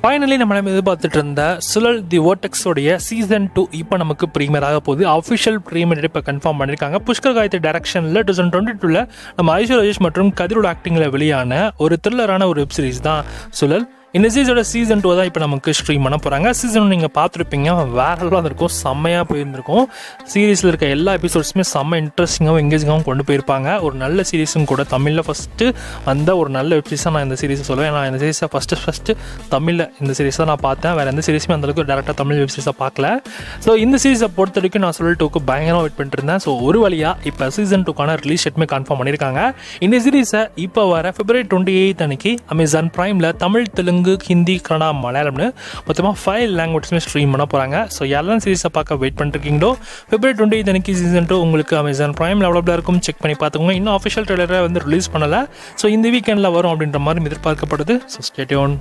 Finally நம்ம எதிர்பார்த்துட்டு இருந்த சுழல் தி வோர்டெக்ஸ் உடைய சீசன் 2 இப்போ நமக்கு ப்ரீமியர் ஆக போகுது. அஃபிஷியல் ப்ரீமியர் இப்போ கன்ஃபார்ம் பண்ணியிருக்காங்க. புஷ்கர் காயத்ரி டைரக்ஷனில் 2022 நம்ம ஐஸ்வர்யா ராஜேஷ் மற்றும் கதிரோட ஆக்டிங்கில் வெளியான ஒரு த்ரில்லரான ஒரு வெப் சீரிஸ் தான் சுழல். இந்த சீரிஸோட சீசன் 2 தான் இப்போ நமக்கு ஸ்ட்ரீம் பண்ண போகிறாங்க. சீசன் 1 நீங்கள் பார்த்துருப்பீங்க, வேறெல்லாம் இருக்கும், செம்மையாக போயிருந்திருக்கும். சீரீஸில் இருக்க எல்லா எபிசோட்ஸுமே செம்ம இன்ட்ரெஸ்டிங்காகவும் எங்கேஜிங்காகவும் கொண்டு போயிருப்பாங்க. ஒரு நல்ல சீரீஸும் கூட, தமிழில் ஃபஸ்ட்டு வந்த ஒரு நல்ல வெப் சீரிஸாக நான் இந்த சீரிஸை சொல்லுவேன். நான் இந்த சீரிஸை ஃபஸ்ட்டு தமிழில் இந்த சீரிஸ் தான் நான் பார்த்தேன். வேறு எந்த சீரிஸுமே அந்தளவுக்கு டேரெக்டாக தமிழ் வெப் சீரிஸாக பார்க்கல. ஸோ இந்த சீரிஸை பொறுத்த வரைக்கும் நான் சுழல் 2க்கு பயங்கரமாக வெயிட் பண்ணிட்டு இருந்தேன். ஸோ ஒரு வழியாக இப்போ சீசன் 2க்கான ரிலீஸ் டேட்டுமே கன்ஃபார்ம் பண்ணியிருக்காங்க. இந்த சீரிஸை இப்போ வர February 28 அன்னைக்கு அமேசான் பிரைமில் தமிழ், தெலுங்கு, ஹிந்தி, கன்னடா, மலையாளம்னு மொத்தமாக 5 லாங்குவேஜ்மே ஸ்ட்ரீம் பண்ண போகிறாங்க. ஸோ யாரெல்லாம் சீரிஸை பார்க்க வெயிட் பண்ணிருக்கீங்களோ February 28 அன்னைக்கு சீசன் 2 உங்களுக்கு அமேசான் பிரைமில் அவைலபிளாக இருக்கும். செக் பண்ணி பார்த்துக்கோங்க. இன்னும் அஃபிஷியல் ட்ரெய்லரை ரிலீஸ் பண்ணலை. ஸோ இந்த வீக்கெண்டில் வரும் அப்படின்ற மாதிரி எதிர்பார்க்கப்படுது. So stay tune.